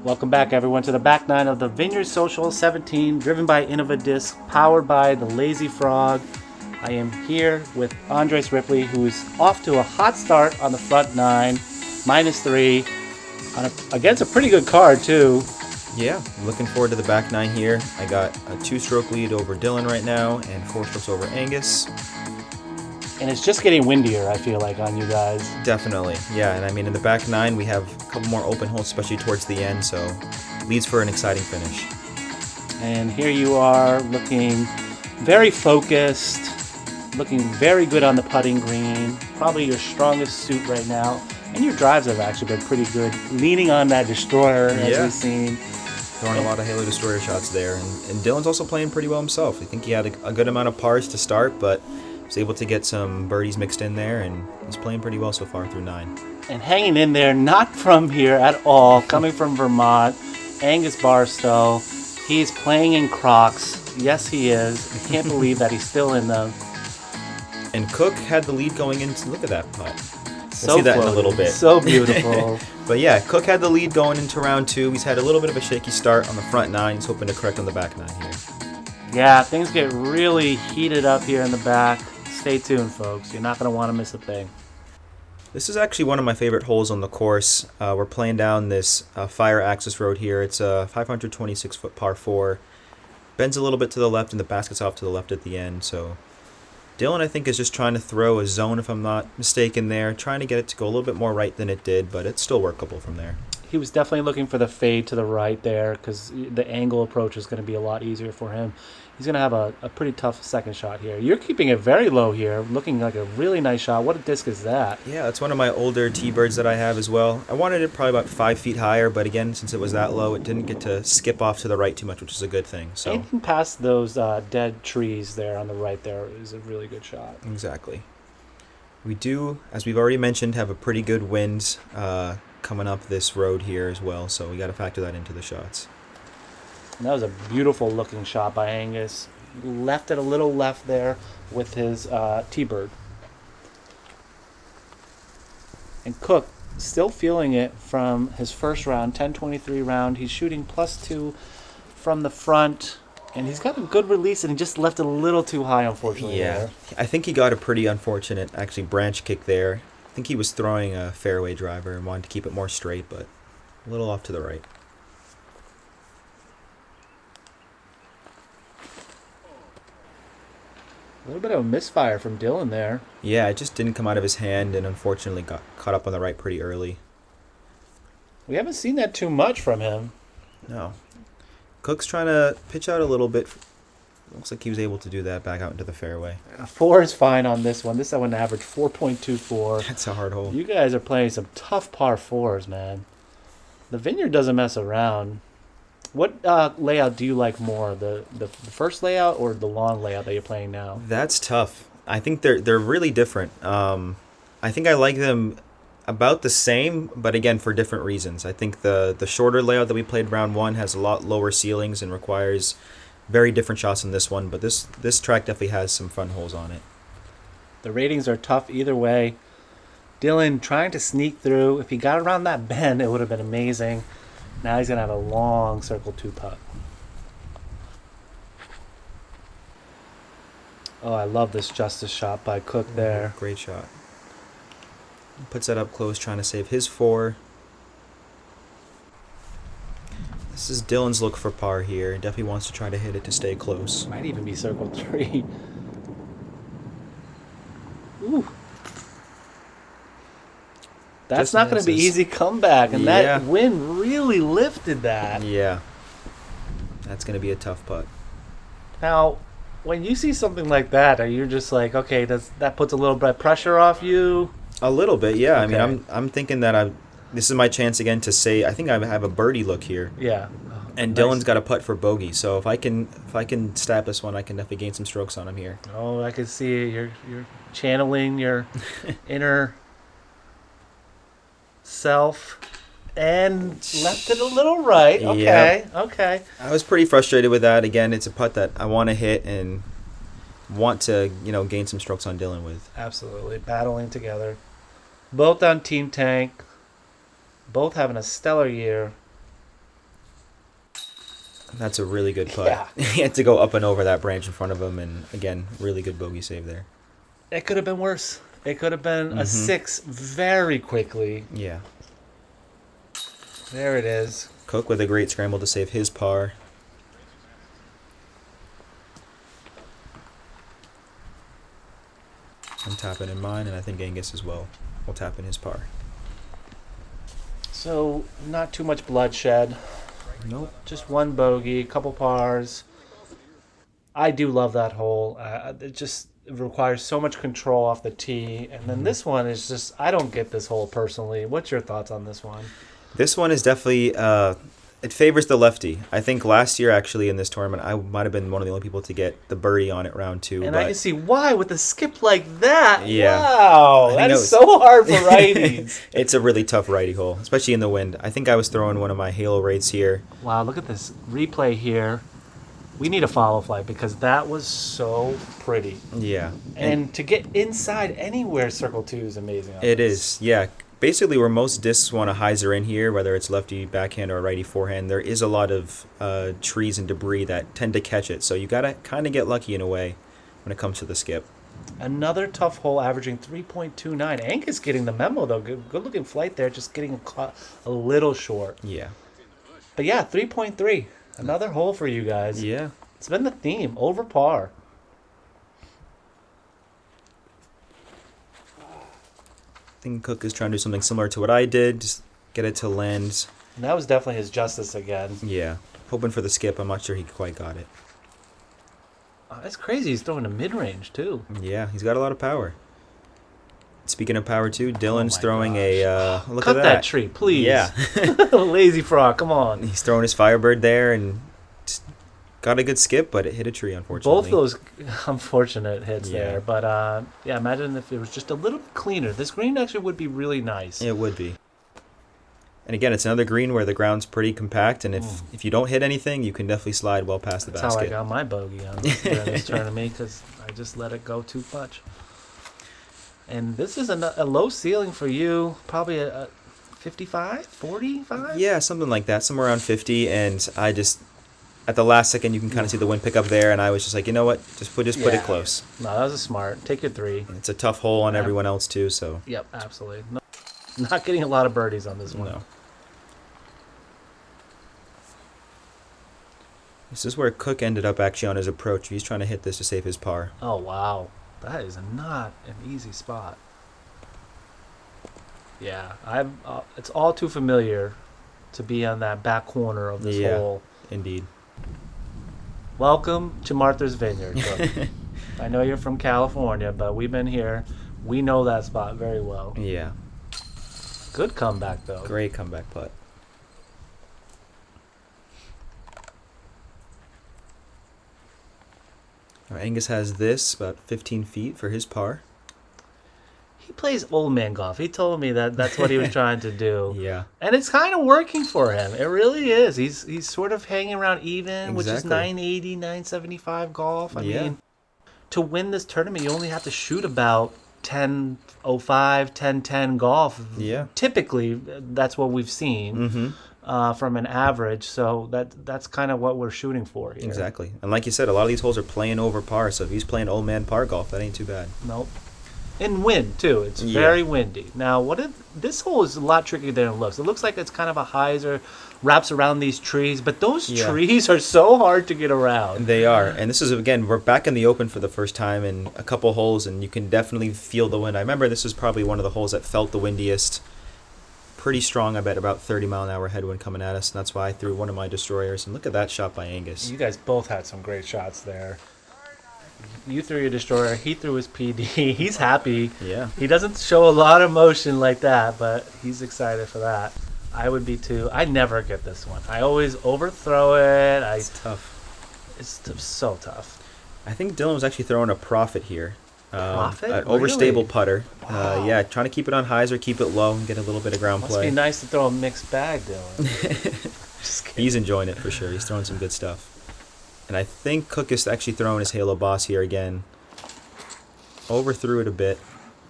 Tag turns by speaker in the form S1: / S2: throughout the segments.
S1: Welcome back, everyone, to the back nine of the Vineyard Social 17, driven by Innovadisc, powered by the Lazy Frog. I am here with Andres Ripley, who is off to a hot start on the front nine, -3, against a pretty good card, too.
S2: Yeah, I'm looking forward to the back nine here. I got a 2-stroke lead over Dylan right now and 4 strokes over Angus.
S1: And it's just getting windier, I feel like, on you guys.
S2: Definitely, yeah. And I mean, in the back nine, we have a couple more open holes, especially towards the end, so leads for an exciting finish.
S1: And here you are, looking very focused, looking very good on the putting green, probably your strongest suit right now. And your drives have actually been pretty good, leaning on that destroyer, as we've seen.
S2: Throwing a lot of Halo Destroyer shots there. And Dylan's also playing pretty well himself. I think he had a good amount of pars to start, but was able to get some birdies mixed in there, and he's playing pretty well so far through 9.
S1: And hanging in there, not from here at all, coming from Vermont, Angus Barstow. He's playing in Crocs. Yes, he is. I can't believe that he's still in them.
S2: And Cooke had the lead going into, look at that putt.
S1: So
S2: we'll see that
S1: floaty,
S2: in a little bit.
S1: So beautiful.
S2: But yeah, Cooke had the lead going into round 2. He's had a little bit of a shaky start on the front 9. He's hoping to correct on the back 9 here.
S1: Yeah, things get really heated up here in the back. Stay tuned, folks. You're not going to want to miss a thing.
S2: This is actually one of my favorite holes on the course. We're playing down this fire access road here. It's a 526-foot par 4. Bends a little bit to the left, and the basket's off to the left at the end. So Dylan, I think, is just trying to throw a zone, if I'm not mistaken there, trying to get it to go a little bit more right than it did, but it's still workable from there.
S1: He was definitely looking for the fade to the right there because the angle approach is going to be a lot easier for him. He's going to have a pretty tough second shot here. You're keeping it very low here, looking like a really nice shot. What a disc is that?
S2: Yeah, it's one of my older T-birds that I have as well. I wanted it probably about 5 feet higher, but again, since it was that low, it didn't get to skip off to the right too much, which is a good thing. So
S1: anything past those dead trees there on the right there is a really good shot.
S2: Exactly. We do, as we've already mentioned, have a pretty good wind coming up this road here as well, so we got to factor that into the shots.
S1: And that was a beautiful looking shot by Angus. Left it a little left there with his T-bird. And Cooke still feeling it from his first round, 10-23 round. He's shooting +2 from the front, and he's got a good release, and he just left it a little too high, unfortunately.
S2: Yeah,
S1: there.
S2: I think he got a pretty unfortunate, actually, branch kick there. I think he was throwing a fairway driver and wanted to keep it more straight, but a little off to the right.
S1: A little bit of a misfire from Dylan there.
S2: Yeah, it just didn't come out of his hand and unfortunately got caught up on the right pretty early.
S1: We haven't seen that too much from him.
S2: No. Cooke's trying to pitch out a little bit. Looks like he was able to do that back out into the fairway.
S1: 4 is fine on this one. This one averaged 4.24.
S2: That's a hard hole.
S1: You guys are playing some tough par 4s, man. The Vineyard doesn't mess around. What layout do you like more, the first layout or the long layout that you're playing now?
S2: That's tough. I think they're really different. I think I like them about the same, but again, for different reasons. I think the shorter layout that we played round 1 has a lot lower ceilings and requires very different shots than this one, but this track definitely has some fun holes on it.
S1: The ratings are tough either way. Dylan trying to sneak through. If he got around that bend, it would have been amazing. Now he's going to have a long circle 2 putt. Oh, I love this justice shot by Cooke there.
S2: Great shot. Puts that up close, trying to save his 4. This is Dylan's look for par here. Definitely wants to try to hit it to stay close.
S1: Might even be circle 3. Ooh. That's
S2: Just
S1: not going to be
S2: misses.
S1: easy comeback, and
S2: Yeah.
S1: that wind really lifted that.
S2: Yeah. That's going to be a tough putt.
S1: Now, when you see something like that, are you just like, okay, that puts a little bit of pressure off you?
S2: A little bit, yeah.
S1: Okay.
S2: I mean, I'm thinking that this is my chance again to say I think I have a birdie look here.
S1: Yeah.
S2: And
S1: Nice.
S2: Dylan's got a putt for bogey, so if I can stab this one, I can definitely gain some strokes on him here.
S1: Oh, I can see it. You're channeling your inner self and left it a little right. Okay, okay.
S2: I was pretty frustrated with that. Again, it's a putt that I want to hit and want to, gain some strokes on Dylan with.
S1: Absolutely. Battling together. Both on Team Tank. Both having a stellar year.
S2: That's a really good putt.
S1: Yeah.
S2: He had to go up and over that branch in front of him, and again, really good bogey save there.
S1: It could have been worse. It could have been a 6 very quickly.
S2: Yeah.
S1: There it is.
S2: Cooke with a great scramble to save his par. I'm tapping in mine, and I think Angus as well will tap in his par.
S1: So, not too much bloodshed.
S2: Nope.
S1: Just one bogey, couple pars. I do love that hole. It requires so much control off the tee. And then this one is just, I don't get this hole personally. What's your thoughts on this one?
S2: This one is definitely, it favors the lefty. I think last year, actually, in this tournament, I might have been one of the only people to get the birdie on it round 2.
S1: And I can see why with a skip like that.
S2: Yeah.
S1: Wow. That is so hard for righties.
S2: It's a really tough righty hole, especially in the wind. I think I was throwing one of my halo rates here.
S1: Wow, look at this replay here. We need a follow flight because that was so pretty.
S2: Yeah.
S1: And to get inside anywhere, circle 2 is amazing.
S2: It is, yeah. Basically, where most discs want to hyzer in here, whether it's lefty backhand or righty forehand, there is a lot of trees and debris that tend to catch it. So you got to kind of get lucky in a way when it comes to the skip.
S1: Another tough hole averaging 3.29. Angus getting the memo, though. Good looking flight there, just getting a little short.
S2: Yeah.
S1: But yeah, 3.3. Another hole for you guys.
S2: Yeah.
S1: It's been the theme, over par.
S2: I think Cooke is trying to do something similar to what I did, just get it to land.
S1: And that was definitely his justice again.
S2: Yeah. Hoping for the skip. I'm not sure he quite got it.
S1: That's crazy. He's throwing a mid-range, too.
S2: Yeah, he's got a lot of power. Speaking of power, too, Dylan's throwing
S1: gosh.
S2: a... look
S1: Cut
S2: at
S1: that tree, please.
S2: Yeah.
S1: Lazy frog, come on.
S2: He's throwing his Firebird there and just got a good skip, but it hit a tree, unfortunately.
S1: Both those unfortunate hits
S2: Yeah.
S1: there. But, yeah, imagine if it was just a little bit cleaner. This green actually would be really nice.
S2: It would be. And again, it's another green where the ground's pretty compact, and if you don't hit anything, you can definitely slide well past the
S1: That's
S2: basket.
S1: how I got my bogey on this tournament because I just let it go too much. And this is a low ceiling for you, probably a 55, 45?
S2: Yeah, something like that, somewhere around 50, and I just... At the last second, you can kind of see the wind pick up there, and I was just like, you know what? Just put it close.
S1: No, that was a smart. Take your 3.
S2: It's a tough hole on everyone else, too, so...
S1: Yep, absolutely. No, not getting a lot of birdies on this one.
S2: No. This is where Cooke ended up actually on his approach. He's trying to hit this to save his par.
S1: Oh, wow. That is not an easy spot. Yeah, it's all too familiar to be on that back corner of this hole.
S2: Indeed.
S1: Welcome to Martha's Vineyard. Cooke. I know you're from California, but we've been here. We know that spot very well.
S2: Yeah.
S1: Good comeback, though.
S2: Great comeback putt. Now, Angus has this about 15 feet for his par.
S1: He plays old man golf. He told me that that's what he was trying to do.
S2: Yeah.
S1: And it's kind of working for him. It really is. He's sort of hanging around even, which is 980, 975 golf. I mean, to win this tournament, you only have to shoot about 1005, 1010 golf.
S2: Yeah.
S1: Typically, that's what we've seen from an average. So that's kind of what we're shooting for here.
S2: Exactly. And like you said, a lot of these holes are playing over par. So if he's playing old man par golf, that ain't too bad.
S1: Nope. And wind, too. It's very windy. Now, this hole is a lot trickier than it looks. It looks like it's kind of a hyzer, wraps around these trees, but those trees are so hard to get around.
S2: They are. And this is, again, we're back in the open for the first time in a couple holes, and you can definitely feel the wind. I remember this is probably one of the holes that felt the windiest. Pretty strong, I bet, about 30-mile-an-hour headwind coming at us, and that's why I threw one of my destroyers. And look at that shot by Angus.
S1: You guys both had some great shots there. You threw your destroyer. He threw his PD. He's happy.
S2: Yeah.
S1: He doesn't show a lot of emotion like that, but he's excited for that. I would be too. I never get this one. I always overthrow it.
S2: It's tough.
S1: It's so tough.
S2: I think Dylan was actually throwing a profit here.
S1: Profit?
S2: An overstable
S1: Really?
S2: putter.
S1: Wow.
S2: Yeah, trying to keep it on hyzer, keep it low, and get a little bit of ground
S1: Must
S2: play.
S1: be nice to throw a mixed bag, Dylan. Just kidding.
S2: He's enjoying it for sure. He's throwing some good stuff. And I think Cooke is actually throwing his Halo Boss here again. Overthrew it a bit.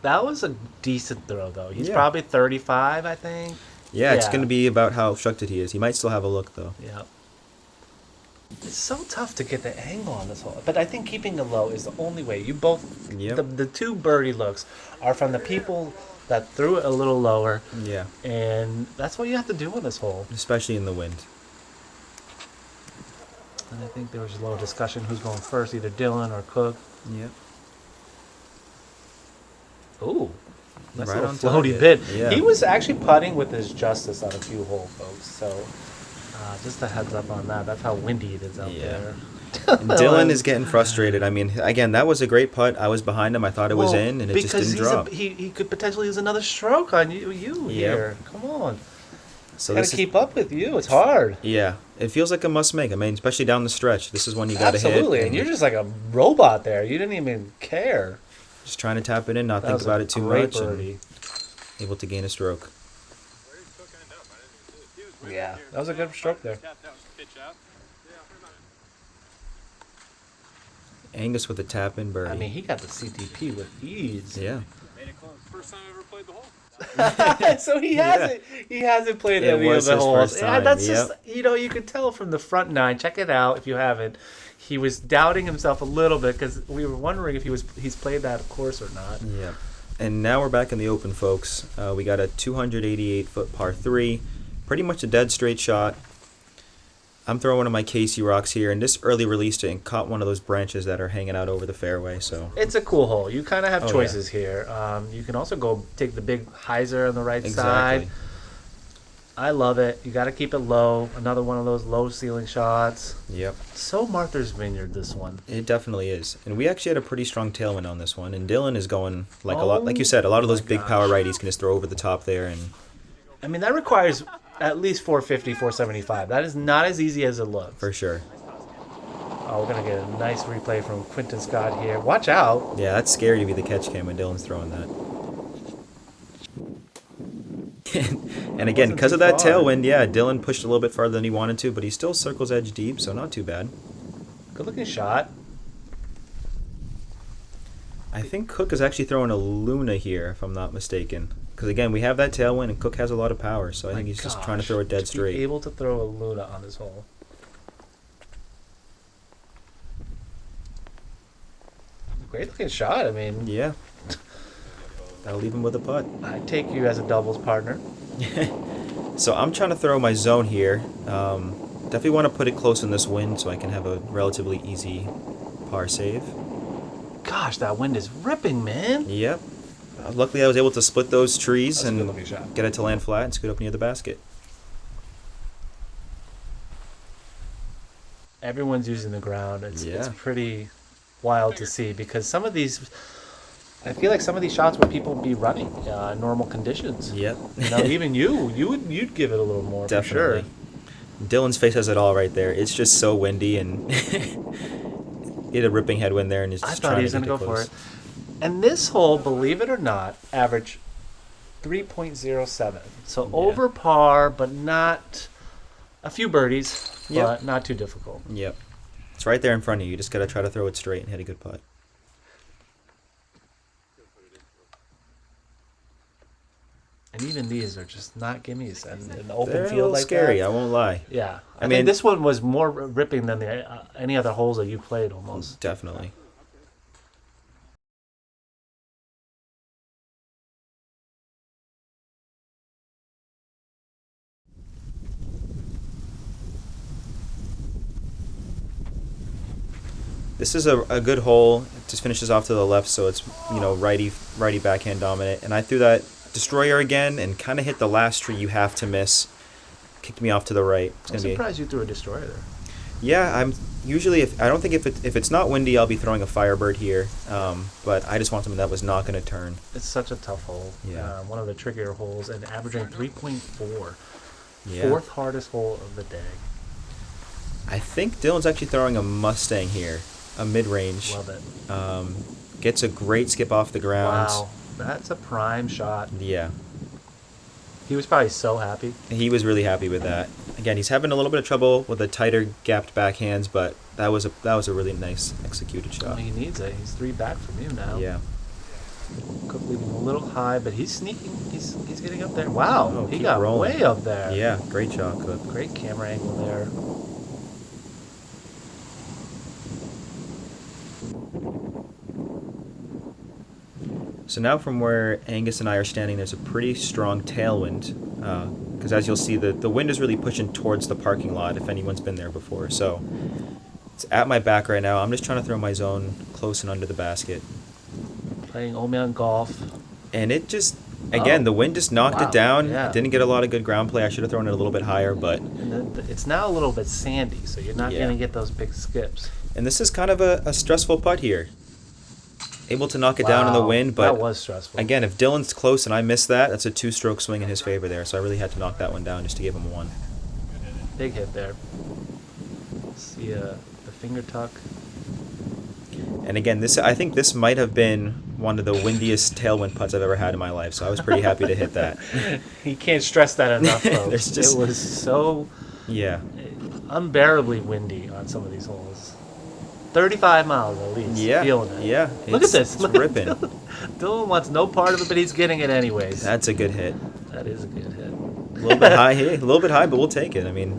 S1: That was a decent throw, though. He's
S2: Yeah.
S1: probably 35, I think.
S2: Yeah, it's going to be about how obstructed he is. He might still have a look, though.
S1: Yeah. It's so tough to get the angle on this hole, but I think keeping it low is the only way. You both,
S2: Yep.
S1: the two birdie looks are from the people that threw it a little lower,
S2: Yeah.
S1: and that's what you have to do on this hole.
S2: Especially in the wind.
S1: And I think there was a little discussion who's going first, either Dylan or Cooke.
S2: Yep.
S1: Ooh, nice
S2: Right
S1: little
S2: on
S1: floaty
S2: target.
S1: bit.
S2: Yeah.
S1: He was actually putting with his justice on a few holes, folks. So just a heads up on that. That's how windy it is out
S2: Yeah.
S1: there.
S2: And Dylan is getting frustrated. I mean, again, that was a great putt. I was behind him. I thought it was in, and it just didn't drop.
S1: He could potentially use another stroke on you
S2: Yep.
S1: here. Come on.
S2: So
S1: Gotta keep up with you. It's hard.
S2: Yeah, it feels like a must make. I mean, especially down the stretch. This is one you got to hit.
S1: Absolutely, and you're just like a robot there. You didn't even care.
S2: Just trying to tap it in, not
S1: That
S2: think
S1: was
S2: about
S1: a
S2: it too
S1: great
S2: much,
S1: birdie.
S2: and able to gain a stroke.
S1: Yeah, that was a good stroke there.
S2: Angus with a tap in birdie.
S1: I mean, he got the CTP with ease.
S2: Yeah.
S3: Made it close. First time I ever played the hole.
S1: So he hasn't. He hasn't played
S2: It
S1: any of
S2: was
S1: the
S2: his
S1: holes.
S2: first
S1: Yeah,
S2: time,
S1: that's
S2: yep.
S1: just you could tell from the front nine. Check it out if you haven't. He was doubting himself a little bit because we were wondering if he's played that course or not.
S2: Yeah. And now we're back in the open, folks. We got a 288-foot par 3. Pretty much a dead straight shot. I'm throwing one of my Casey rocks here, and this early released it and caught one of those branches that are hanging out over the fairway. So
S1: It's a cool hole. You kind of have
S2: Oh,
S1: choices here. You can also go take the big hyzer on the right
S2: exactly.
S1: side. I love it. You got to keep it low. Another one of those low ceiling shots.
S2: Yep.
S1: So Martha's Vineyard, this one.
S2: It definitely is. And we actually had a pretty strong tailwind on this one. And Dylan is going like a
S1: Oh
S2: lot. Like you said, a lot of those
S1: my
S2: big power
S1: gosh.
S2: righties can just throw over the top there. And
S1: I mean, that requires at least 450, 475. That is not as easy as it looks.
S2: for sure.
S1: Oh, we're going to get a nice replay from Quinten Scott here. Watch out.
S2: Yeah, that's scary to be the catch cam when Dylan's throwing that. And again,
S1: wasn't
S2: because
S1: too
S2: of that
S1: far.
S2: tailwind, yeah, Dylan pushed a little bit farther than he wanted to, but he still circles edge deep, so not too bad.
S1: Good looking shot.
S2: I think Cooke is actually throwing a Luna here, if I'm not mistaken. Because again, we have that tailwind, and Cooke has a lot of power, so I think he's just trying to throw it dead
S1: To be
S2: straight.
S1: able to throw a Luna on this hole. Great looking shot. I mean,
S2: Yeah. That'll leave him with a putt.
S1: I take you as a doubles partner.
S2: So I'm trying to throw my zone here. Definitely want to put it close in this wind so I can have a relatively easy par save.
S1: Gosh, that wind is ripping, man.
S2: Yep. Luckily, I was able to split those trees
S1: That's a good
S2: and
S1: looking shot.
S2: get it to land flat and scoot up near the basket.
S1: Everyone's using the ground. It's
S2: Yeah.
S1: pretty wild to see because some of these, I feel like some of these shots would people be running in normal conditions.
S2: Yep.
S1: Even you'd give it a little more
S2: Definitely.
S1: for sure.
S2: Dylan's face has it all right there. It's just so windy and he had a ripping headwind there and he's
S1: I
S2: just
S1: thought
S2: trying
S1: he was
S2: to
S1: going
S2: get
S1: to go
S2: close.
S1: for it. And this hole, believe it or not, averaged 3.07. So
S2: Yeah.
S1: over par, but not a few birdies,
S2: Yep.
S1: but not too difficult.
S2: Yep. It's right there in front of you. You just got to try to throw it straight and hit a good putt.
S1: And even these are just not gimmies. And in an open
S2: They're a
S1: field
S2: little
S1: like
S2: scary,
S1: that.
S2: I won't lie.
S1: Yeah. I
S2: mean-
S1: mean, this one was more ripping than any other holes that you played almost.
S2: Definitely. This is a good hole. It just finishes off to the left, so it's righty backhand dominant. And I threw that destroyer again and kind of hit the last tree you have to miss. Kicked me off to the right. It's
S1: I'm
S2: gonna be
S1: surprised you threw a destroyer there.
S2: yeah. I'm usually I don't think if it's not windy, I'll be throwing a Firebird here. But I just want something that was not going to turn.
S1: It's such a tough hole.
S2: Yeah.
S1: One of the trickier holes and averaging 3.4.
S2: Yeah.
S1: Fourth hardest hole of the day.
S2: I think Dylan's actually throwing a Mustang here, a mid-range.
S1: Love it.
S2: Gets a great skip off the ground.
S1: Wow. That's a prime shot.
S2: Yeah.
S1: He was probably so happy.
S2: He was really happy with that. Again, he's having a little bit of trouble with the tighter gapped backhands, but that was a really nice executed
S1: Well,
S2: shot.
S1: he needs it. He's 3 back from you now.
S2: Yeah.
S1: Cook leaving a little high, but he's sneaking. He's getting up there. Wow.
S2: Oh,
S1: he
S2: keep
S1: got
S2: rolling.
S1: way up there.
S2: Yeah, great shot, Cook.
S1: Great camera angle there.
S2: So now from where Angus and I are standing, there's a pretty strong tailwind. Because as you'll see, the wind is really pushing towards the parking lot if anyone's been there before. So it's at my back right now. I'm just trying to throw my zone close and under the basket.
S1: Playing Old Man Golf.
S2: And it just, again, the wind just knocked it down.
S1: Yeah.
S2: Didn't get a lot of good ground play. I should have thrown it a little bit higher, but...
S1: And it's now a little bit sandy, so you're not going to get those big skips.
S2: And this is kind of a stressful putt here. Able to knock it down in the wind, but...
S1: That was stressful.
S2: Again, if Dylan's close and I miss that, that's a 2-stroke swing in his favor there. So I really had to knock that one down just to give him one.
S1: Big hit there. See the finger tuck.
S2: And again, I think this might have been one of the windiest tailwind putts I've ever had in my life. So I was pretty happy to hit that.
S1: You can't stress that enough, folks. It was so unbearably windy on some of these holes. 35 miles at least.
S2: Yeah.
S1: Feeling it.
S2: Yeah.
S1: Look at this.
S2: It's ripping.
S1: Dylan wants no part of it, but he's getting it anyways.
S2: That's a good hit.
S1: That is a good hit.
S2: A little bit high here. A little bit high, but we'll take it. I mean,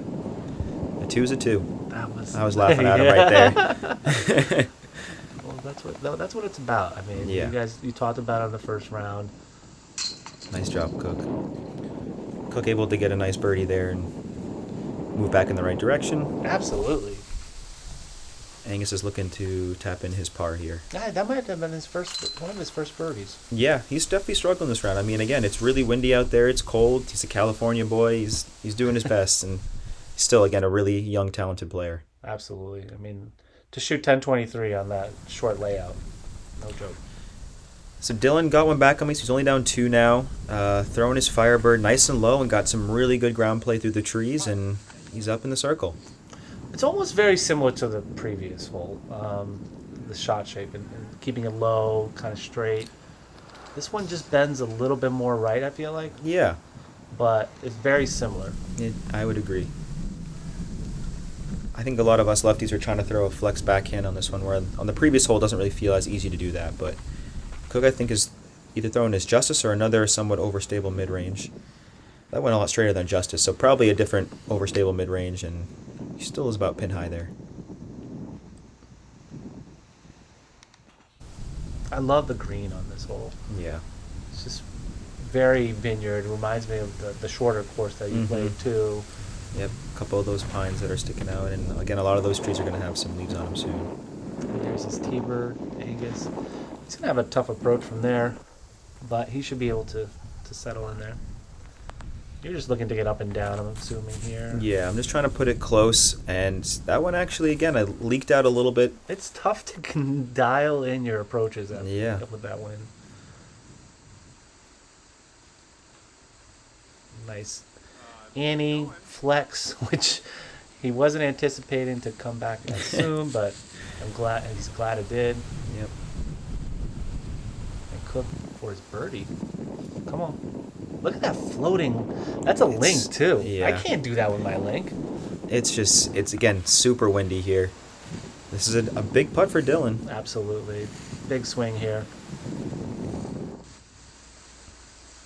S2: a 2's a 2. I was laughing at him right there.
S1: Well, that's what it's about. I mean, you talked about it on the first round.
S2: Nice job, Cooke. Cooke able to get a nice birdie there and move back in the right direction.
S1: Absolutely.
S2: Angus is looking to tap in his par here.
S1: Yeah, that might have been one of his first birdies.
S2: Yeah, he's definitely struggling this round. I mean, again, it's really windy out there. It's cold. He's a California boy. He's doing his best, and he's still, again, a really young, talented player.
S1: Absolutely. I mean, to shoot 1023 on that short layout, no joke.
S2: So Dylan got one back on me, so he's only down 2 now. Throwing his Firebird nice and low and got some really good ground play through the trees, and he's up in the circle.
S1: It's almost very similar to the previous hole, the shot shape and keeping it low, kind of straight. This one just bends a little bit more right, I feel like.
S2: Yeah.
S1: But it's very similar.
S2: I would agree. I think a lot of us lefties are trying to throw a flex backhand on this one, where on the previous hole it doesn't really feel as easy to do that. But Cooke, I think, is either throwing his Justice or another somewhat overstable mid-range. That went a lot straighter than Justice, so probably a different overstable mid-range, and he still is about pin high there.
S1: I love the green on this hole.
S2: Yeah.
S1: It's just very Vineyard. Reminds me of the shorter course that you played too.
S2: Yep, a couple of those pines that are sticking out, and again, a lot of those trees are going to have some leaves on them soon.
S1: There's his T-Bird, Angus. He's going to have a tough approach from there, but he should be able to settle in there. You're just looking to get up and down, I'm assuming, here.
S2: Yeah, I'm just trying to put it close, and that one actually, again, I leaked out a little bit.
S1: It's tough to dial in your approaches with that wind. Nice Annie flex, which he wasn't anticipating to come back that soon, but he's glad it did.
S2: Yep.
S1: And Cooke for his birdie. Come on. Look at that floating. That's a link, too.
S2: Yeah.
S1: I can't do that with my link.
S2: It's again, super windy here. This is a big putt for Dylan.
S1: Absolutely. Big swing here.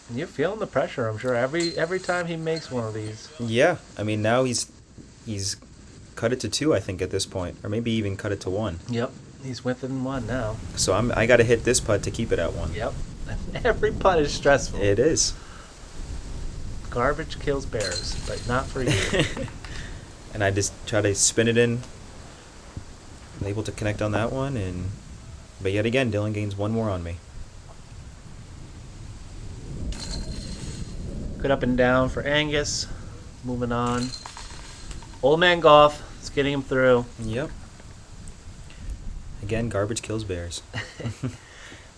S1: And you're feeling the pressure, I'm sure, every time he makes one of these.
S2: Yeah. I mean, now he's cut it to 2, I think, at this point. Or maybe even cut it to 1.
S1: Yep. He's within 1 now.
S2: So I got to hit this putt to keep it at 1.
S1: Yep. Every putt is stressful.
S2: It is.
S1: Garbage kills bears, but not for you.
S2: And I just try to spin it in. I'm able to connect on that one, but yet again, Dylan gains 1 more on me.
S1: Good up and down for Angus. Moving on. Old Man Golf. It's getting him through.
S2: Yep. Again, garbage kills bears.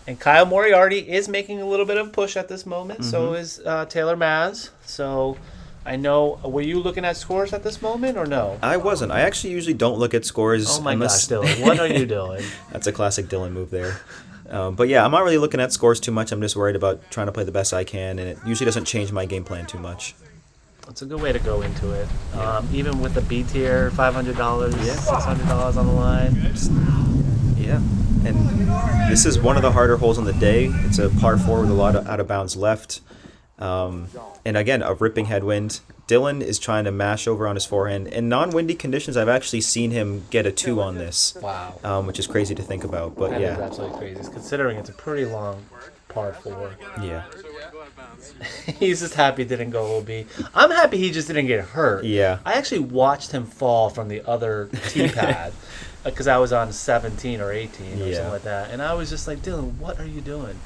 S1: And Kyle Moriarty is making a little bit of push at this moment. So is Taylor Maz. So I know. Were you looking at scores at this moment or no?
S2: I wasn't. I actually usually don't look at scores.
S1: Oh my gosh, Dylan. What are you doing?
S2: That's a classic Dylan move there. But yeah, I'm not really looking at scores too much. I'm just worried about trying to play the best I can, and it usually doesn't change my game plan too much.
S1: It's a good way to go into it. Even with the B tier, $500, $600 on the line.
S2: Yeah. And this is one of the harder holes on the day. It's a par 4 with a lot of out of bounds left. And again, a ripping headwind. Dylan is trying to mash over on his forehand. In non-windy conditions, I've actually seen him get a 2 on this.
S1: Wow.
S2: Which is crazy to think about. But
S1: That
S2: yeah.
S1: is absolutely crazy, considering it's a pretty long par 4.
S2: Yeah.
S3: So it wouldn't go out of bounds.
S1: He's just happy it didn't go OB. I'm happy he just didn't get hurt.
S2: Yeah.
S1: I actually watched him fall from the other tee pad because I was on 17 or 18 or something like that. And I was just like, Dylan, what are you doing?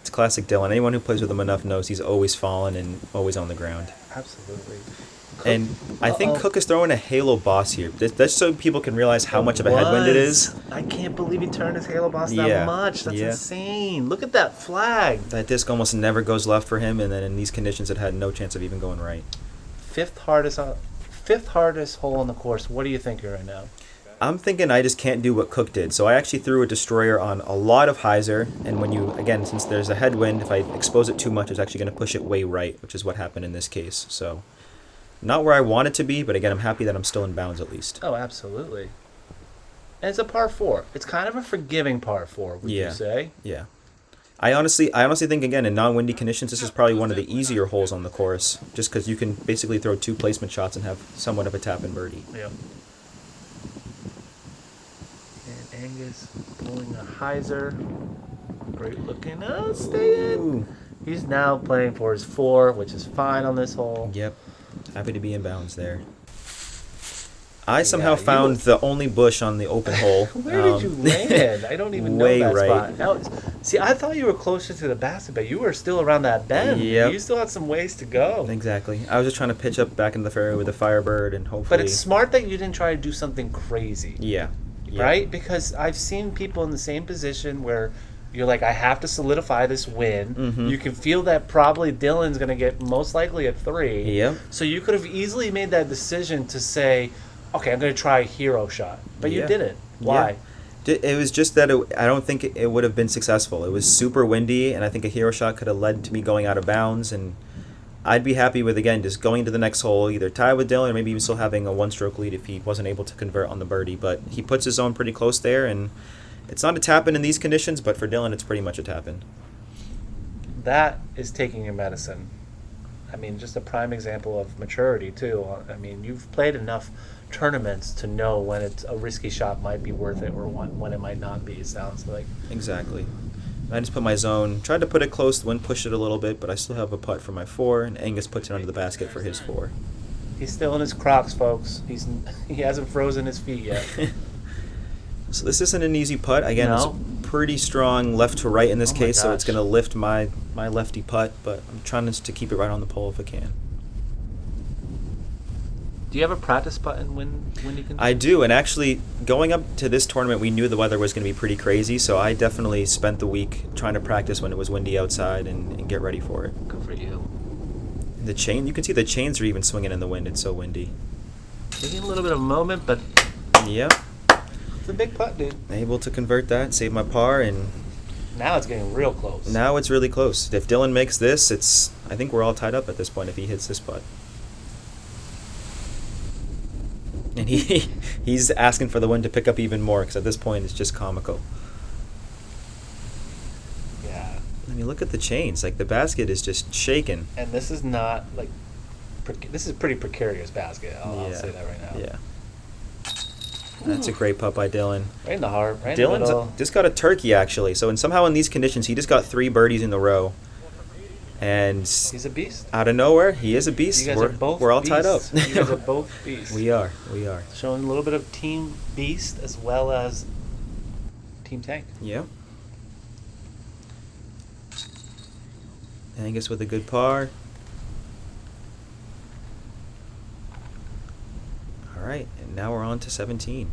S2: It's classic Dylan. Anyone who plays with him enough knows he's always falling and always on the ground.
S1: Absolutely.
S2: And I think Cooke is throwing a halo boss here. That's so people can realize how much of a headwind it is.
S1: I can't believe he turned his halo boss that much. That's insane. Look at that flag.
S2: That disc almost never goes left for him, and then in these conditions, it had no chance of even going right.
S1: Fifth hardest hole on the course. What do you think right now?
S2: I'm thinking I just can't do what Cooke did. So I actually threw a destroyer on a lot of hyzer, and when you, again, since there's a headwind, if I expose it too much, it's actually going to push it way right, which is what happened in this case. So not where I want it to be, but again, I'm happy that I'm still in bounds at least.
S1: Oh, absolutely. And it's a par 4. It's kind of a forgiving par 4, would you say?
S2: Yeah. I honestly think, again, in non-windy conditions, this is probably one of the easier holes on the course, just because you can basically throw 2 placement shots and have somewhat of a tap-in birdie.
S1: Yeah. And Angus pulling a hyzer. Great looking. Oh, stay in. He's now playing for his 4, which is fine on this hole.
S2: Yep. Happy to be in bounds there. I somehow found the only bush on the open hole.
S1: Where did you land? I don't even know that spot. Now, see, I thought you were closer to the basket, but you were still around that bend.
S2: Yep.
S1: You still had some ways to go.
S2: Exactly. I was just trying to pitch up back in the fairway with a Firebird and hopefully...
S1: But it's smart that you didn't try to do something crazy.
S2: Yeah.
S1: Right? Because I've seen people in the same position where you're like, I have to solidify this win.
S2: Mm-hmm.
S1: You can feel that probably Dylan's going to get most likely a 3.
S2: Yep.
S1: So you could have easily made that decision to say, okay, I'm going to try a hero shot. But you didn't. Why?
S2: Yeah. It was just that I don't think it would have been successful. It was super windy, and I think a hero shot could have led to me going out of bounds. And I'd be happy with, again, just going to the next hole, either tie with Dylan or maybe even still having a 1-stroke lead if he wasn't able to convert on the birdie. But he puts his own pretty close there, and it's not a tap-in in these conditions, but for Dylan, it's pretty much a tap-in.
S1: That is taking your medicine. I mean, just a prime example of maturity, too. I mean, you've played enough tournaments to know when it's a risky shot might be worth it or when it might not be, it sounds like.
S2: Exactly. I just put my zone, tried to put it close, the wind pushed it a little bit, but I still have a putt for my 4, and Angus puts it under the basket for his 4.
S1: He's still in his Crocs, folks. He hasn't frozen his feet yet.
S2: So this isn't an easy putt. Again, it's pretty strong left to right in this case, so it's going to lift my lefty putt, but I'm trying to keep it right on the pole if I can.
S1: Do you have a practice putt in windy conditions?
S2: I do, and actually, going up to this tournament, we knew the weather was going to be pretty crazy, so I definitely spent the week trying to practice when it was windy outside and get ready for it.
S1: Good for you.
S2: The chain, you can see the chains are even swinging in the wind. It's so windy.
S1: Taking a little bit of a moment, but
S2: Yep.
S1: it's a big putt, dude.
S2: Able to convert that, save my par, and
S1: Now it's getting real close.
S2: now it's really close. If Dylan makes this, I think we're all tied up at this point if he hits this putt. And he's asking for the wind to pick up even more because at this point it's just comical.
S1: Yeah.
S2: I mean, look at the chains. Like, the basket is just shaking.
S1: And this is not, like, this is pretty precarious basket. I'll say that right now.
S2: Yeah. That's a great putt by Dylan.
S1: Right in the heart, right in the middle.
S2: Dylan's just got a turkey, actually. So, somehow in these conditions, he just got 3 birdies in a row. And
S1: he's a beast.
S2: out of nowhere, he is a beast.
S1: You guys are both
S2: we're all
S1: beasts.
S2: tied up.
S1: You guys are both beasts.
S2: We are.
S1: Showing a little bit of team beast as well as team tank.
S2: Yep. Angus with a good par. All right, and now we're on to 17.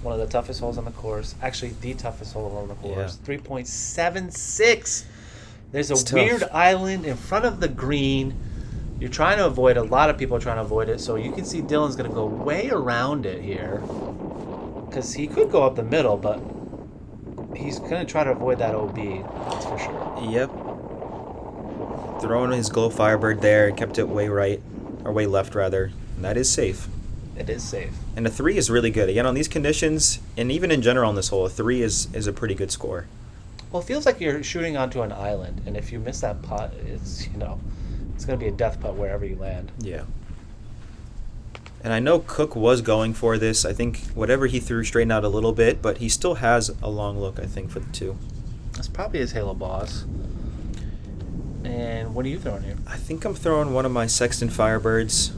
S1: One of the toughest holes on the course. Actually, the toughest hole on the course.
S2: Yeah.
S1: 3.76. There's a
S2: It's
S1: weird
S2: tough.
S1: island in front of the green. You're trying to avoid it. A lot of people are trying to avoid it. So you can see Dylan's going to go way around it here. Because he could go up the middle, but he's going to try to avoid that OB. That's for sure.
S2: Yep. Throwing his glow Firebird there, kept it way right, or way left rather, and that is safe.
S1: It is safe.
S2: And a 3 is really good. Again, on these conditions, and even in general on this hole, a 3 is a pretty good score.
S1: Well, it feels like you're shooting onto an island, and if you miss that putt, it's it's going to be a death putt wherever you land.
S2: Yeah. And I know Cooke was going for this. I think whatever he threw straightened out a little bit, but he still has a long look, I think, for the 2.
S1: That's probably his Halo boss. And what are you throwing here?
S2: I think I'm throwing one of my Sexton Firebirds.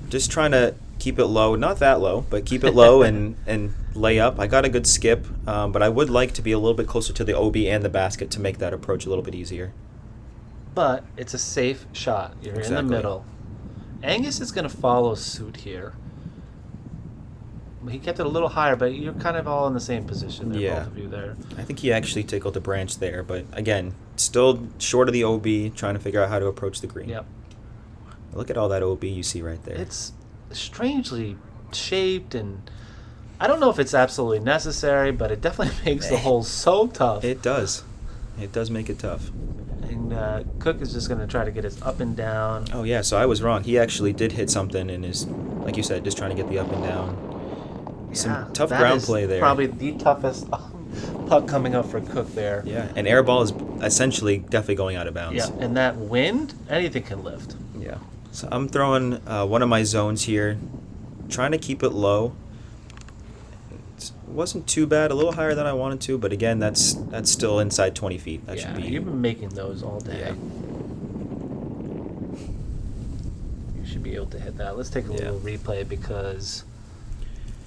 S2: Just trying to keep it low. Not that low, but keep it low and lay up. I got a good skip, but I would like to be a little bit closer to the OB and the basket to make that approach a little bit easier.
S1: But it's a safe shot. You're in the middle. Angus is going to follow suit here. He kept it a little higher, but you're kind of all in the same position there, both of you there.
S2: I think he actually tickled the branch there, but again, still short of the OB, trying to figure out how to approach the green.
S1: Yep.
S2: Look at all that OB you see right there.
S1: It's strangely shaped, and I don't know if it's absolutely necessary, but it definitely makes the hole so tough.
S2: It does. It does make it tough.
S1: And Cooke is just going to try to get his up and down.
S2: Oh, yeah, so I was wrong. He actually did hit something and is, like you said, just trying to get the up and down. Some tough ground play there.
S1: Probably the toughest puck coming up for Cooke there.
S2: Yeah, and air ball is essentially definitely going out of bounds.
S1: Yeah, and that wind, anything can lift.
S2: Yeah. So I'm throwing one of my zones here, trying to keep it low. It wasn't too bad, a little higher than I wanted to, but again, that's still inside 20 feet. That should be.
S1: You've been making those all day.
S2: Yeah.
S1: You should be able to hit that. Let's take a little replay because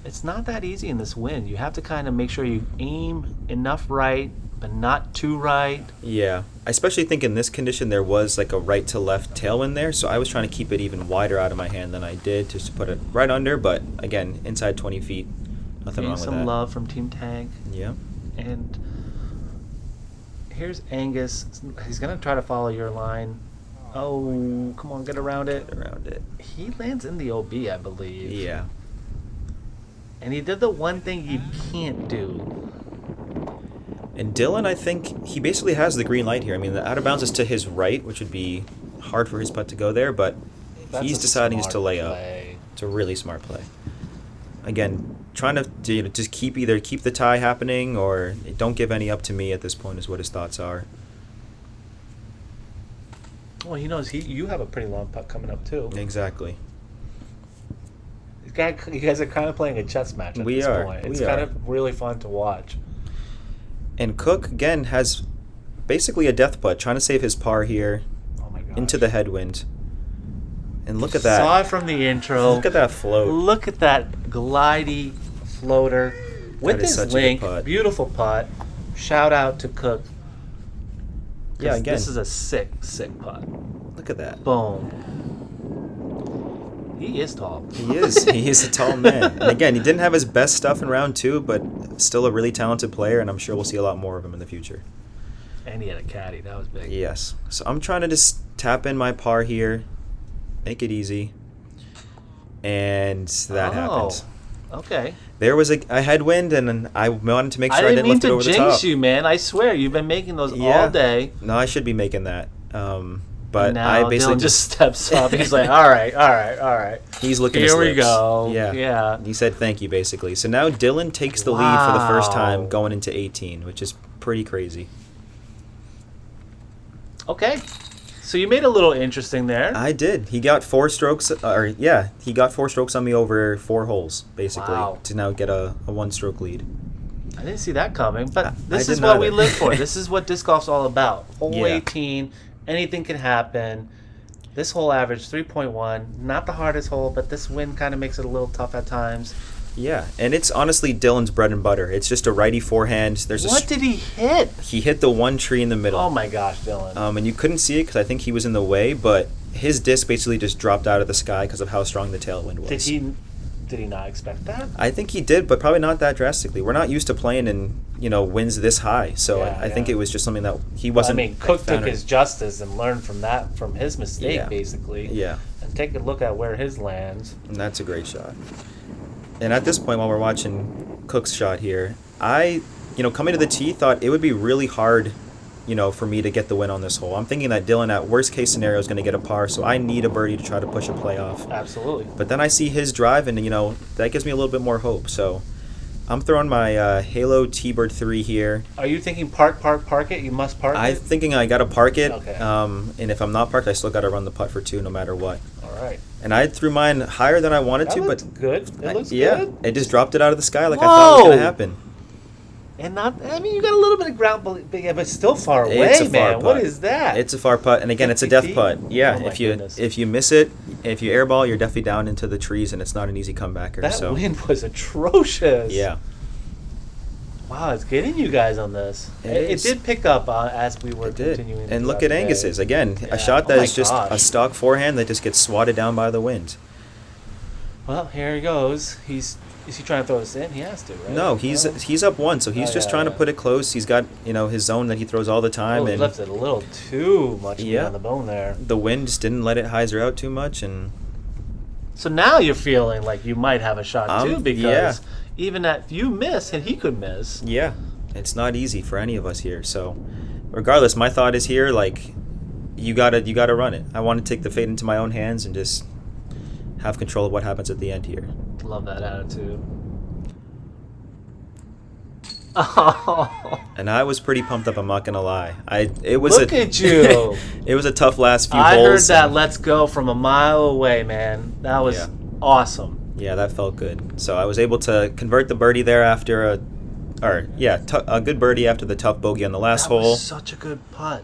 S1: it's not that easy in this wind. You have to kind of make sure you aim enough right, but not too right.
S2: Yeah. I especially think in this condition there was like a right to left tailwind there, so I was trying to keep it even wider out of my hand than I did, just to put it right under, but again, inside 20 feet. Nothing wrong with that.
S1: Some love from Team Tank.
S2: Yeah.
S1: And here's Angus. He's going to try to follow your line. Oh, come on, get around it.
S2: Get around it.
S1: He lands in the OB, I believe.
S2: Yeah.
S1: And he did the one thing you can't do.
S2: And Dylan, I think, he basically has the green light here. I mean, the out of bounds is to his right, which would be hard for his putt to go there, but he's deciding just to lay up. It's a really smart play. Again, trying to just keep the tie happening or don't give any up to me at this point is what his thoughts are.
S1: Well, he knows you have a pretty long putt coming up, too.
S2: Exactly.
S1: You guys are kind of playing a chess match at this point. It's kind of really fun to watch.
S2: And Cooke, again, has basically a death putt, trying to save his par here into the headwind. And look at that.
S1: Saw it from the intro.
S2: Look at that float.
S1: Look at that glidey floater with his link. Beautiful putt. Shout out to Cooke.
S2: Yeah, again.
S1: This is a sick putt.
S2: Look at that.
S1: Boom. He is tall.
S2: He is. He is a tall man. And again, he didn't have his best stuff in round 2, but still a really talented player, and I'm sure we'll see a lot more of him in the future.
S1: And he had a caddy. That was big.
S2: Yes. So I'm trying to just tap in my par here, make it easy, and that happened.
S1: Okay.
S2: There was a headwind, and I wanted to make sure I didn't lift it over the top.
S1: I didn't mean to jinx you, man. I swear, you've been making those all day.
S2: No, I should be making that. But
S1: now
S2: I basically
S1: Dylan just steps up. He's like, all right.
S2: He's looking
S1: Here
S2: his
S1: we
S2: lips.
S1: go.
S2: Yeah. He said thank you, basically. So now Dylan takes the lead for the first time going into 18, which is pretty crazy.
S1: Okay. So you made a little interesting there.
S2: I did. He got 4 strokes. He got 4 strokes on me over 4 holes, basically, to now get a 1-stroke lead.
S1: I didn't see that coming, but this is what we live for. This is what disc golf's all about. Hole 18, anything can happen. This hole averaged 3.1. Not the hardest hole, but this wind kind of makes it a little tough at times.
S2: Yeah, and it's honestly Dylan's bread and butter. It's just a righty forehand.
S1: What did he hit?
S2: He hit the one tree in the middle.
S1: Oh my gosh, Dylan.
S2: And you couldn't see it because I think he was in the way, but his disc basically just dropped out of the sky because of how strong the tailwind was.
S1: Did he not expect that?
S2: I think he did, but probably not that drastically. We're not used to playing in winds this high, so I think it was just something that he wasn't.
S1: I mean, Cooke took his justice and learned from his mistake, basically.
S2: Yeah.
S1: And take a look at where his lands.
S2: And that's a great shot. And at this point, while we're watching Cooke's shot here, I, coming to the tee, thought it would be really hard, for me to get the win on this hole. I'm thinking that Dylan, at worst case scenario, is going to get a par, so I need a birdie to try to push a playoff.
S1: Absolutely.
S2: But then I see his drive, and, that gives me a little bit more hope. So I'm throwing my Halo T-Bird 3 here.
S1: Are you thinking park it? You must park it?
S2: I'm thinking I got to park it.
S1: Okay.
S2: And if I'm not parked, I still got to run the putt for 2 no matter what.
S1: All right.
S2: And I threw mine higher than I wanted to, but
S1: good. It looks
S2: good.
S1: good.
S2: It just dropped it out of the sky like I thought it was going to happen.
S1: And not, I mean, you got a little bit of ground, but it's still far away,
S2: It's a far
S1: man.
S2: putt.
S1: What is that?
S2: It's a far putt, and again, it's a
S1: 50
S2: death
S1: feet?
S2: putt. Yeah,
S1: Oh my
S2: if you
S1: goodness.
S2: if you miss it, if you airball, you're definitely down into the trees, and it's not an easy comebacker.
S1: That
S2: so
S1: wind was atrocious.
S2: yeah,
S1: Wow, it's getting you guys on this.
S2: It
S1: It
S2: is.
S1: did pick up as we were
S2: it did.
S1: continuing.
S2: And
S1: throughout
S2: look at
S1: the day.
S2: Angus's again,
S1: Yeah.
S2: a shot
S1: Oh
S2: that
S1: my
S2: is just a
S1: gosh.
S2: stock forehand that just gets swatted down by the wind.
S1: Well, here he goes. Is he trying to throw this in? He has to, right?
S2: No, he's up one, so he's
S1: Oh,
S2: just
S1: yeah,
S2: trying
S1: yeah.
S2: to put it close. He's got his zone that he throws all the time,
S1: Oh, he
S2: and
S1: left it a little too much
S2: Yeah.
S1: on the bone there.
S2: the wind just didn't let it hyzer out too much, and
S1: So now you're feeling like you might have a shot too, because
S2: yeah.
S1: even if you miss and he could miss.
S2: yeah, it's not easy for any of us here. So, regardless, my thought is here, like, you gotta run it. I want to take the fate into my own hands and just have control of what happens at the end here.
S1: Love that attitude. Oh,
S2: And I was pretty pumped up. I'm not gonna lie. It was
S1: look at you.
S2: It was a tough last few
S1: I heard
S2: holes.
S1: that
S2: and-
S1: "Let's Go" from a mile away, man. That was
S2: Yeah.
S1: awesome.
S2: Yeah, that felt good. So I was able to convert the birdie there after a good birdie after the tough bogey on the last
S1: That
S2: hole.
S1: was such a good putt.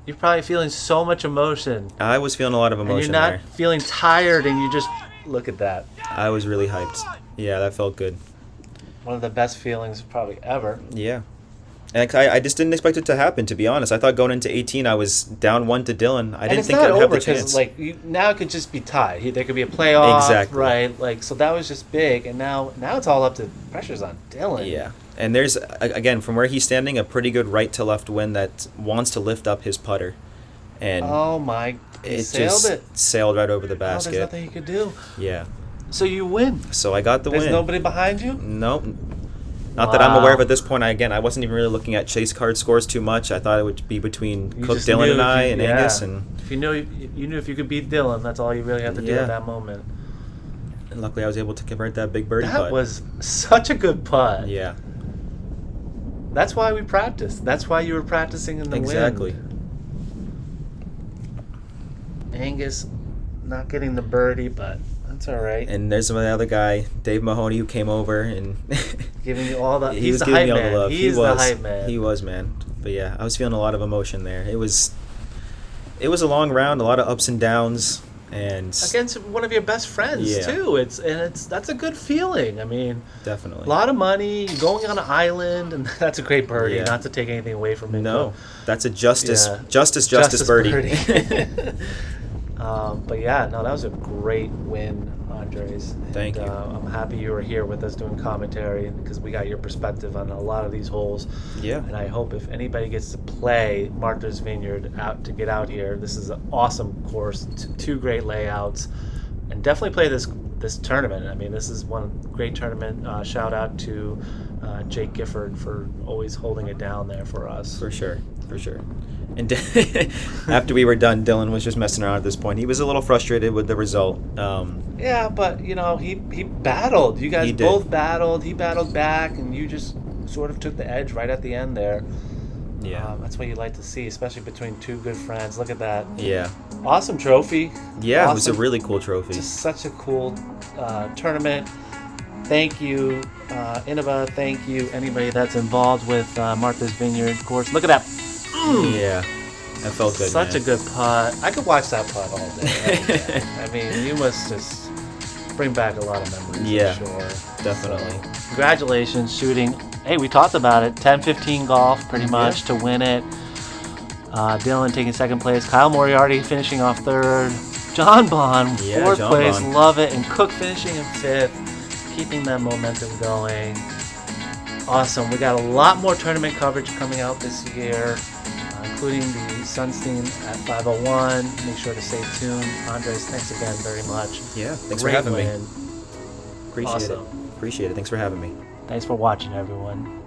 S1: You're probably feeling so much emotion.
S2: I was feeling a lot of
S1: And
S2: emotion
S1: you're not
S2: there.
S1: feeling tired, and you just look at that.
S2: I was really hyped. Yeah, that felt good.
S1: One of the best feelings probably ever.
S2: Yeah. And I just didn't expect it to happen, to be honest. I thought going into 18 I was down 1 to Dylan. I
S1: And
S2: didn't
S1: it's
S2: think
S1: not
S2: I'd have
S1: over
S2: the chance.
S1: like now it could just be tied. There could be a playoff,
S2: Exactly.
S1: right? Like so that was just big, and now it's all up to pressure's on Dylan.
S2: Yeah. And there's, again, from where he's standing, a pretty good right to left wind that wants to lift up his putter. And
S1: Oh my! He
S2: it
S1: sailed
S2: just
S1: it.
S2: sailed right over the
S1: Oh, there's
S2: basket.
S1: nothing you could do.
S2: Yeah.
S1: So you win.
S2: So I got the
S1: There's
S2: win.
S1: nobody behind you.
S2: Nope. Not that I'm aware of
S1: Wow.
S2: at this point. I wasn't even really looking at chase card scores too much. I thought it would be between
S1: You
S2: Cooke,
S1: just knew
S2: Dylan, and
S1: if
S2: I,
S1: you-
S2: and
S1: yeah.
S2: Angus, and
S1: If you knew if you could beat Dylan, that's all you really have to do
S2: Yeah.
S1: at that moment.
S2: luckily I was able to convert that big birdie
S1: That
S2: putt.
S1: was such a good putt.
S2: Yeah,
S1: That's why we practiced. That's why you were practicing in the
S2: exactly.
S1: wind. Angus not getting the birdie, but that's all right.
S2: And there's another guy, Dave Mahoney, who came over and
S1: Giving you all the
S2: he
S1: he's
S2: was
S1: the
S2: giving
S1: hype
S2: me all
S1: man.
S2: the love.
S1: He's the hype man.
S2: He was, man. But yeah, I was feeling a lot of emotion there. It was a long round, a lot of ups and downs, and
S1: Against one of your best friends
S2: Yeah.
S1: too. That's a good feeling. I mean,
S2: definitely.
S1: a lot of money, going on an island, and that's a great birdie.
S2: Yeah.
S1: Not to take anything away from it.
S2: No,
S1: but
S2: that's a justice
S1: Justice
S2: birdie.
S1: But yeah, no, that was a great win, Andres.
S2: Thank you.
S1: I'm happy you were here with us doing commentary because we got your perspective on a lot of these holes.
S2: Yeah.
S1: And I hope if anybody gets to play Martha's Vineyard to get out here, this is an awesome course, two great layouts, and definitely play this tournament. I mean, this is one great tournament. Shout out to Jake Gifford for always holding it down there for us.
S2: For sure. And after we were done, Dylan was just messing around at this point. He was a little frustrated with the result.
S1: Yeah, but he battled. You guys
S2: He did.
S1: both battled. He battled back, and you just sort of took the edge right at the end there.
S2: Yeah.
S1: That's what you like to see, especially between two good friends. Look at that.
S2: Yeah.
S1: Awesome trophy.
S2: Yeah, it was a
S1: Awesome.
S2: really cool trophy.
S1: Just such a cool tournament. Thank you, Innova. Thank you, anybody that's involved with Martha's Vineyard course. Look at that.
S2: Yeah. That felt good,
S1: Such
S2: man.
S1: a good putt. I could watch that putt all day. I mean, you must just bring back a lot of memories,
S2: Yeah,
S1: I'm sure.
S2: definitely.
S1: So, congratulations, shooting. Hey, we talked about it. 10-15 golf, pretty much, to win it. Dylan taking second place. Kyle Moriarty finishing off third. John Bond,
S2: Yeah,
S1: fourth
S2: John
S1: place.
S2: Bond.
S1: Love it. And Cooke finishing in fifth, keeping that momentum going. Awesome. We got a lot more tournament coverage coming out this year, including the Sunstein at 501. Make sure to stay tuned. Andres, thanks again very much.
S2: Yeah, thanks
S1: Great
S2: for having
S1: win.
S2: me. Appreciate
S1: Awesome.
S2: it. Appreciate it. Thanks for having me.
S1: Thanks for watching, everyone.